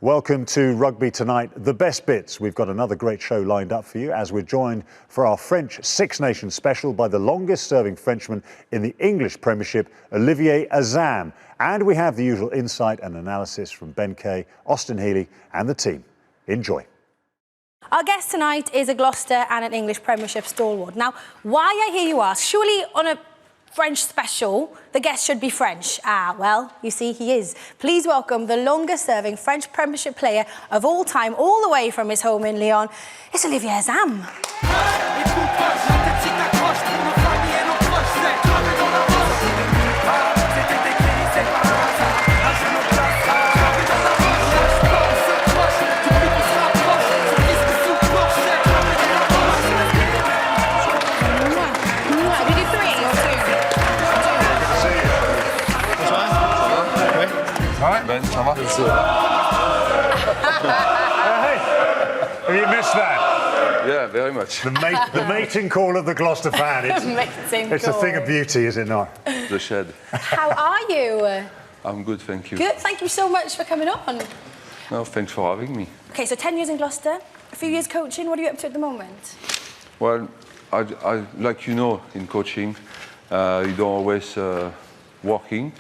Welcome to Rugby Tonight, the best bits. We've got another great show lined up for you as we're joined for our French Six Nations special by the longest serving Frenchman in the English Premiership, Olivier Azam. And we have the usual insight and analysis from Ben Kay, Austin Healey and the team. Enjoy. Our guest tonight is a Gloucester and an English Premiership stalwart. Now, why, I hear you ask, surely on a French special, the guest should be French. Well, you see, he is. Please welcome the longest-serving French Premiership player of all time, all the way from his home in Lyon. It's Olivier Azam. Ben, ça va? Hey, have you missed that? Yeah, very much. The mating call of the Gloucester fan. It's a thing of beauty, is it not? The shed. How are you? I'm good, thank you. Good, thank you so much for coming on. No, thanks for having me. OK, so 10 years in Gloucester, a few years coaching. What are you up to at the moment? Well, I like you know, in coaching, you don't always working.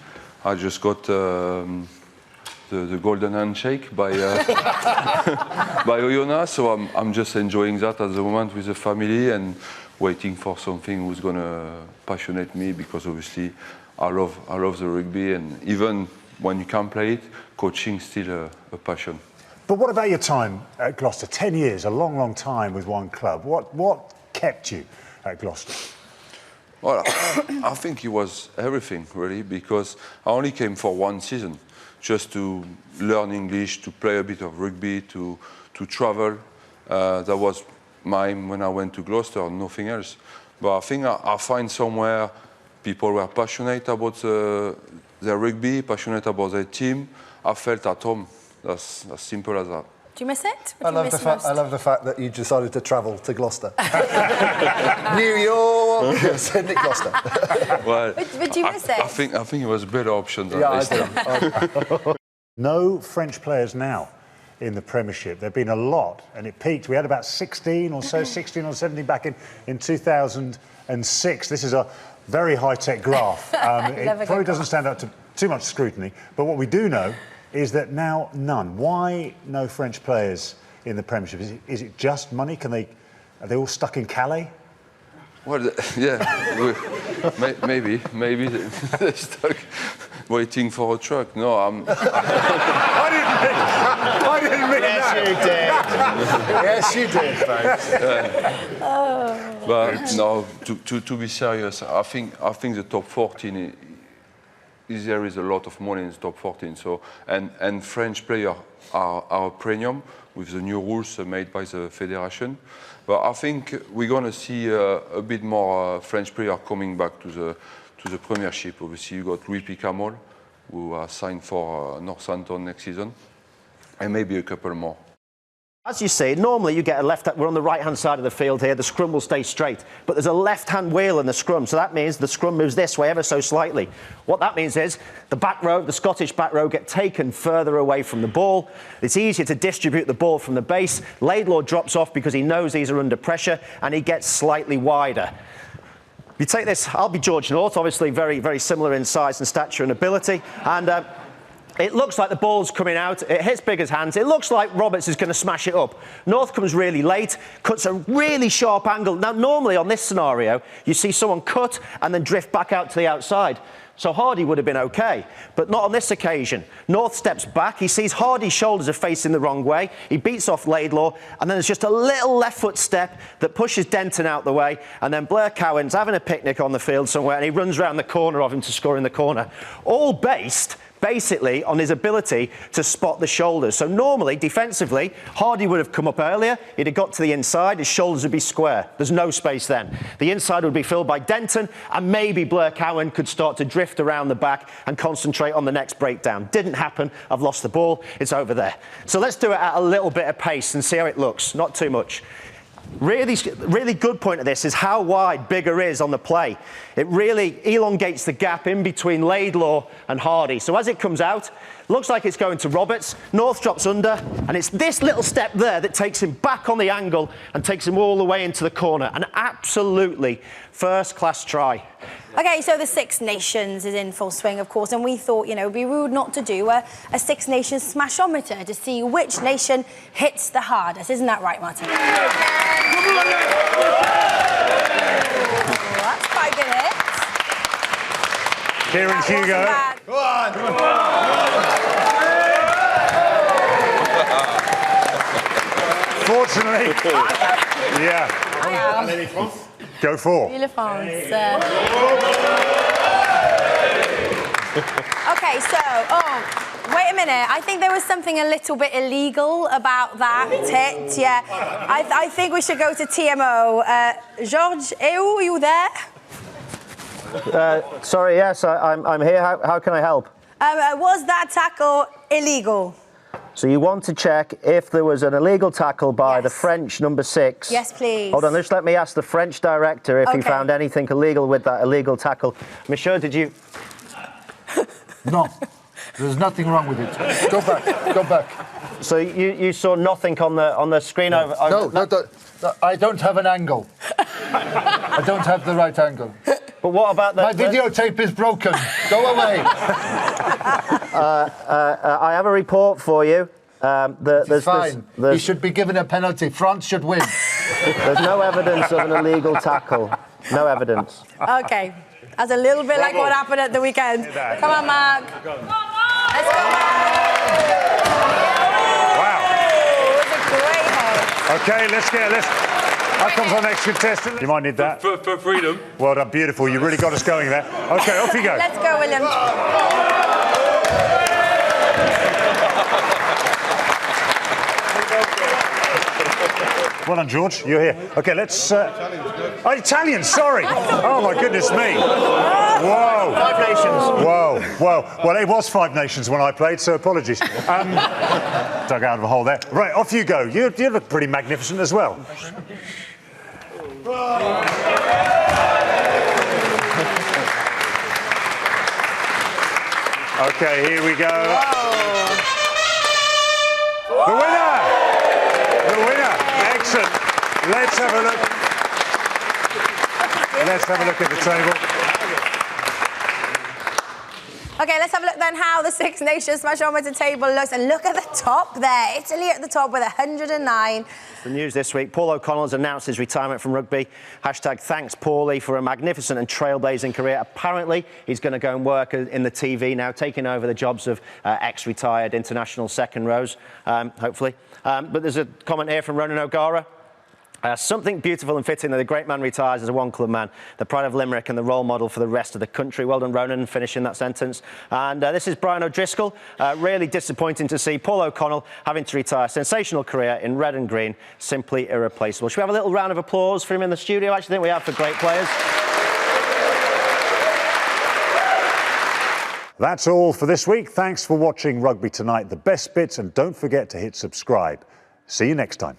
I just got the golden handshake by by Oyonnax, so I'm just enjoying that at the moment with the family and waiting for something who's gonna passionate me, because obviously I love the rugby, and even when you can't play it, coaching is still a passion. But what about your time at Gloucester? 10 years, a long, long time with one club. What kept you at Gloucester? Well, I think it was everything, really, because I only came for one season, just to learn English, to play a bit of rugby, to travel. That was mine when I went to Gloucester, nothing else. But I think I find somewhere people were passionate about their rugby, passionate about their team. I felt at home. That's as simple as that. Do you miss it? I love the fact that you decided to travel to Gloucester. New York, Sydney, Gloucester. Well, but do you miss it? I think it was a better option than Yeah, this time. No French players now in the Premiership. There have been a lot, and it peaked. We had about 16 or so, 16 or 17 back in 2006. This is a very high-tech graph. It probably doesn't stand up to too much scrutiny, but what we do know is that now none. Why no French players in the Premiership? Is it just money? Are they all stuck in Calais? Well, yeah, maybe they're stuck waiting for a truck. No, I didn't mean that. Yes, you did, folks. But no, to be serious, I think the top 14 there is a lot of money in the top 14. So and French players are a premium with the new rules made by the federation. But I think we're going to see a bit more French players coming back to the Premiership. Obviously, you got Rugby Tonight, who are signed for Northampton next season, and maybe a couple more. As you say, normally you get a left. We're on the right-hand side of the field here. The scrum will stay straight, but there's a left-hand wheel in the scrum, so that means the scrum moves this way ever so slightly. What that means is the back row, the Scottish back row, get taken further away from the ball. It's easier to distribute the ball from the base. Laidlaw drops off because he knows these are under pressure, and he gets slightly wider. You take this. I'll be George North, obviously very, very similar in size and stature and ability, and. It looks like the ball's coming out, it hits Bigger's hands, it looks like Roberts is going to smash it up. North comes really late, cuts a really sharp angle. Now, normally on this scenario, you see someone cut and then drift back out to the outside. So Hardy would have been OK, but not on this occasion. North steps back, he sees Hardy's shoulders are facing the wrong way, he beats off Laidlaw, and then there's just a little left foot step that pushes Denton out the way, and then Blair Cowan's having a picnic on the field somewhere, and he runs round the corner of him to score in the corner. All based basically on his ability to spot the shoulders. So normally, defensively, Hardy would have come up earlier, he'd have got to the inside, his shoulders would be square. There's no space then. The inside would be filled by Denton, and maybe Blair Cowan could start to drift around the back and concentrate on the next breakdown. Didn't happen, I've lost the ball, it's over there. So let's do it at a little bit of pace and see how it looks, not too much. really good point of this is how wide Biggar is on the play. It really elongates the gap in between Laidlaw and Hardy. So as it comes out, looks like it's going to Roberts. North drops under, and it's this little step there that takes him back on the angle and takes him all the way into the corner. An absolutely first-class try. OK, so the Six Nations is in full swing, of course, and we thought, you know, it would be rude not to do a Six Nations smashometer to see which nation hits the hardest. Isn't that right, Martin? Oh, that's quite good hit. Kieran Hugo. Go on! Fortunately, yeah. Go for. OK, so, wait a minute. I think there was something a little bit illegal about that hit. Yeah, I think we should go to TMO. George, are you there? Sorry, yes, I'm here. How can I help? Was that tackle illegal? So you want to check if there was an illegal tackle by Yes. the French number 6? Yes, please. Hold on, just let me ask the French director if he Okay. found anything illegal with that illegal tackle. Monsieur, did you... No, there's nothing wrong with it. Go back, go back. So you saw nothing on the screen over... No, no, I don't have an angle. I don't have the right angle. But what about the... My videotape is broken. Go away. I have a report for you. It's fine. He should be given a penalty. France should win. There's no evidence of an illegal tackle. No evidence. OK. That's a little bit like what happened at the weekend. Come on, Mark. Let's go, Mark. Wow. Oh, it was a great hit. Okay, let's. How comes our next contestant? You might need that. For freedom. Well done, beautiful. You really got us going there. Okay, off you go. Let's go, William. Well done, George. You're here. Okay, let's. Oh, Italian. Sorry. Oh my goodness me. Whoa. 5 Nations. Whoa. Well, it was 5 Nations when I played, so apologies. Dug out of a hole there. Right, off you go. You look pretty magnificent as well. Okay, here we go. The winner! The winner! Excellent. Let's have a look. Let's have a look at the table. OK, let's have a look then how the Six Nations smashometer table looks. And look at the top there. Italy at the top with 109. The news this week, Paul O'Connell has announced his retirement from rugby. Hashtag thanks, Paulie, for a magnificent and trailblazing career. Apparently, he's going to go and work in the TV now, taking over the jobs of ex-retired international second rows, hopefully. But there's a comment here from Ronan O'Gara. Something beautiful and fitting that the great man retires as a one-club man, the pride of Limerick and the role model for the rest of the country. Well done, Ronan, finishing that sentence. And this is Brian O'Driscoll. Really disappointing to see Paul O'Connell having to retire. Sensational career in red and green, simply irreplaceable. Should we have a little round of applause for him in the studio? I actually think we have for great players. That's all for this week. Thanks for watching Rugby Tonight, the best bits, and don't forget to hit subscribe. See you next time.